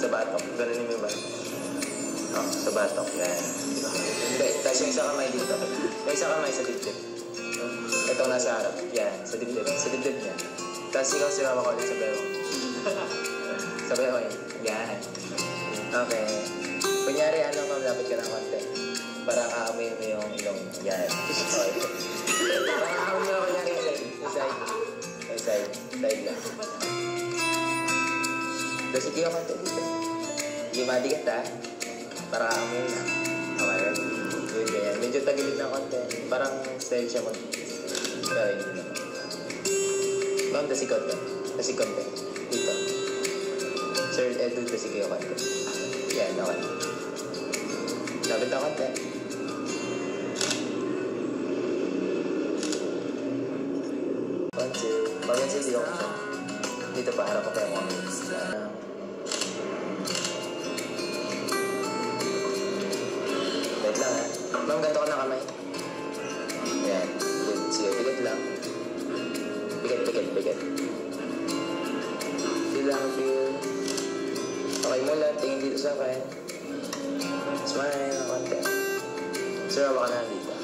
Sa batok. Ganun mo ba? Oh, sa batok. Yan. Hindi. Tapos yung isang kamay dito. Yung isang kamay sa dibdib. Itong nasa harap. Yan. Sa dibdib. Sa dibdib niya. Tapos ikaw sirama ko ulit sa bewang. Sa bewang. Yan. Okay. Kunyari, lapit ka ng konti. Para kaamoy mo yung ilong. Yan. Okay. Para kaamoy mo kunyari yung leg. Yung side. Yung side. Side lang. Tapos sige yung konti dito. Hindi madigat ha. Para kaamoy na. Okay. Good, ganyan. Medyo tagilid ng konti. Parang style siya mag... Pero hindi naman. Ma'am, tasikot ka. Tasikot ka. Dito. Sir, Edu, tasik kayo konti. Yan, okay. Lapit na konti. Konti. Pag-conceal yung siya. Dito pa, harap ko pa yung konti. Wait lang ha. Ma'am, ganito ko ng kamay. Yan. Good. Sige, bigat lang. Bigat. Feel lang, feel. Okay mo lang, tingin dito sa akin. Smile ng konti. Sir, hawa ka na dito.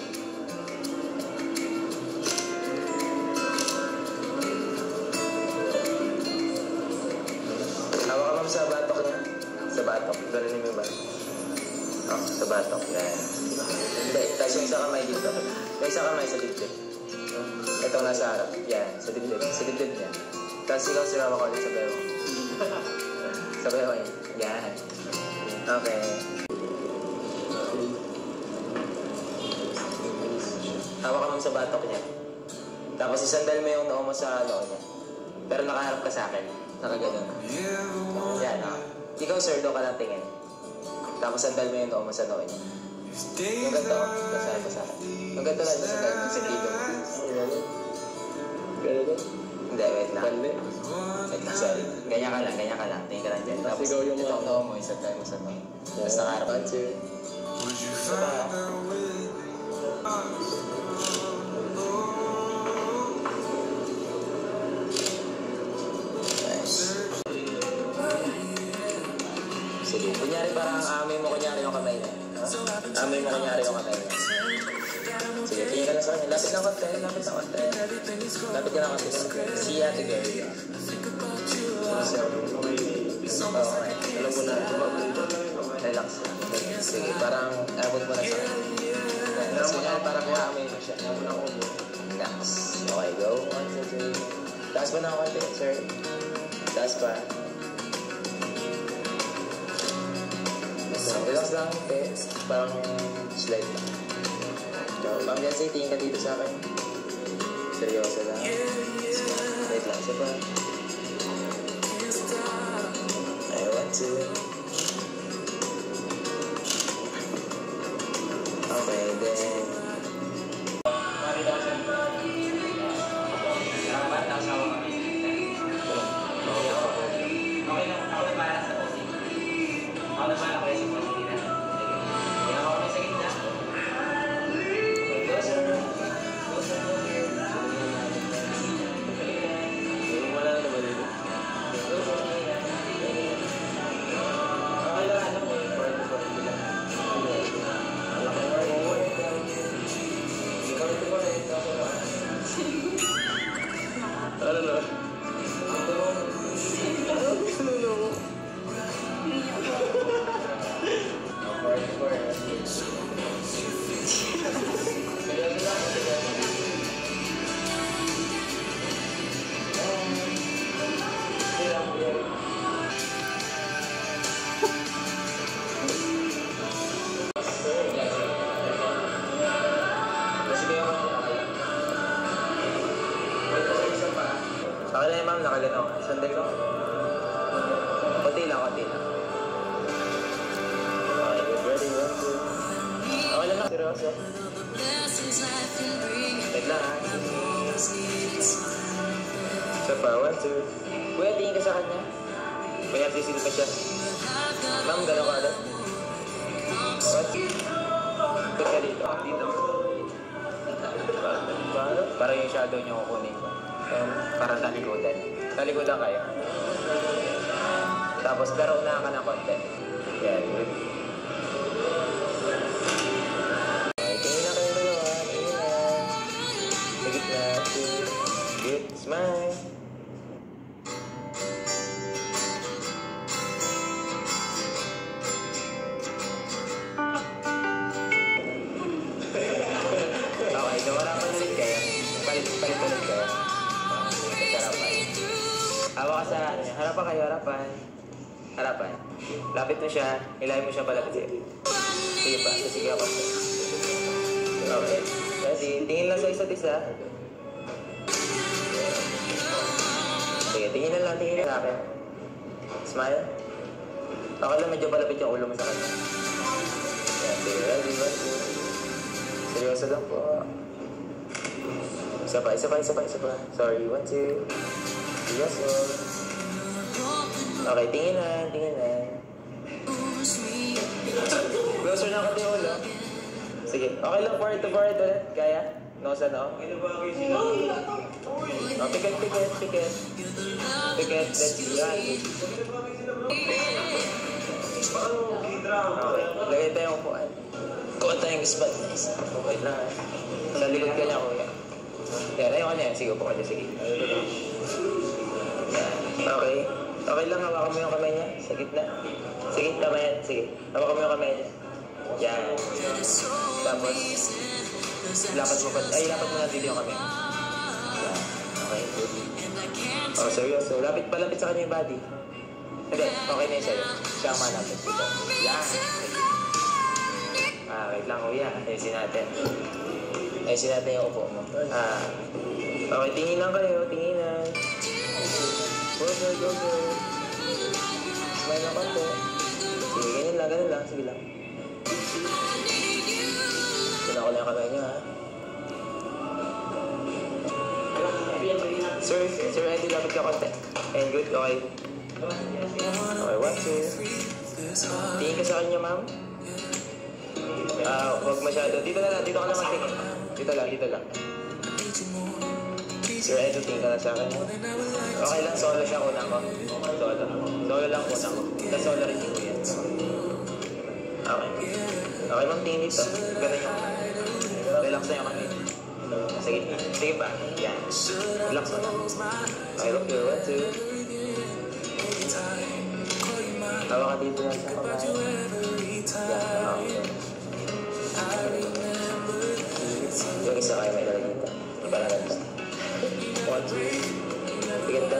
Hawa ka ma'am sa batok niya. Sa batok. Ganun mo ba? Oh, sa batok. Yan. Hindi. Tapos yung isang kamay dito. Yung isang kamay sa dibdib. Itong nasa harap. Yan. Sa dibdib. Sa dibdib niya. Tapos ikaw sirama ko ulit sa bewang. Sa bewang. Yan. Okay. Hawa ka mong sa batok niya. Tapos isandal mo yung noo mo sa noo niya. Pero nakaharap ka sa akin. Nakaganon. Yan, ha. Ikaw, sir, doon ka lang tingin. Tapos sandal mo yung noo mo sa noo niya. Yung ganito, basahin ko sa akin. Yung ganito lang, sandal mo sa kilo. Ganito? Hindi, wait lang. Wait lang, sorry. Ganyan ka lang. Tingin ka lang dyan. Tapos itong noo mo, isandal mo sa noo. Tapos nakaharap ka. Diba? Sige, kunyari parang amoy mo kunyari yung kamay niya. Amoy mo kunyari yung kamay niya. Sige, tingin ka na sa kanya. Lapit ng konti. Lapit ka ng konti. See ya together. Okay. Alam mo na. Relax. Sige, parang abot mo na sa kanya. Tapos kunyari parang amoy mo siya. Relax. Okay, go. 1, 2, 3. Taas pa ng konti, sir. Taas pa. Relax lang, okay? Parang slide lang. Ma'am Yancy, tingin ka dito sa akin. Seryoso lang. Wait lang, isa pa. I want to. Okay, then. Marita ko siya. Salamat, nakasawa kami. Okay lang, ako na para sa posing. Ako na para kayo sa posing. Ma'am, nakalinaw. Sandali ko. Konti lang. Okay, good. Ready, 1, 2. Okay lang, seryoso. Wait lang, ha. Isa pa, 1, 2. Kuya, tingin ka sa kanya. May nagsisil pa siya. Ma'am, gano'n ka agad. 1, 2. Put ka dito. Para yung shadow niyo kukunin ko. Para talikodan. Talikodan kayo. Tapos, pero unahan ka ng konti. Yan, good. Okay, tingin na kayo dalawa. Tingin na. Sa gitna. Good. Smile. Okay, so harapan ulit kayo. Palit ulit kayo. Harapan. Hawa ka sa ano niya. Harapan kayo, harapan. Harapan. Lapit mo siya. Hilahin mo siya palapit siya. Sige pa. Sige ako. Okay. Kasi tingin lang sa isa't isa. Sige, tingin na lang. Tingin na sa akin. Smile. Okay lang, medyo palapit yung ulo mo sa kanya. Yan, sige. Ready, ready. Seryoso lang po. Isa pa. Sorry, 1, 2. Seryoso. Okay, tingin na. Closer na ka yung ulo. Sige, okay lang, forehead to forehead ulit. Kaya? Nose ano? Oh, pikit. Pikit, let's yan. Okay, lagay tayong upuan. Kuha tayong spot. Wait lang. Sa likod ka niya, kuya. Yan, ayoko niya. Sige, upo ka niya. Sige. Okay. Okay lang, hawakan mo yung kamay niya. Sa gitna. Sige, tama yan. Sige. Hawakan mo yung kamay niya. Yan. Tapos, lapat mo na dito yung kamay. Yan. Okay, good. Oh, seryoso. Palapit sa kanya yung body. Hindi, okay na yun sa'yo. Siya ang malapit. Yan. Wait lang, kuya. Ayusin natin yung upo mo. Okay, tingin lang kayo. Tinginan. Go. Smile na konti. Sige, ganun lang. Sige lang. Sila ko lang yung kamay niyo, ha? Sir, Eddie, lapit ka konti. And good, okay. Okay, 1, 2. Tingin ka sa kanya, ma'am. Huwag masyado. Dito ka lang magtingin. Dito lang. Sir Edo, tingin ka na sa akin. Okay lang, solo siya unang ko. Solo lang unang ko. Tapos solo rin yung kuya. Okay, ma'am, tingin dito. Ganun yung relax na yung kami. Sige pa. Yan. Relax na. Okay, look here. 1, 2. Tawa ka dito lang sa kamay. Yan. Yung isa kayo may dala dito. Para nanta. 1, 2. Tigat ka.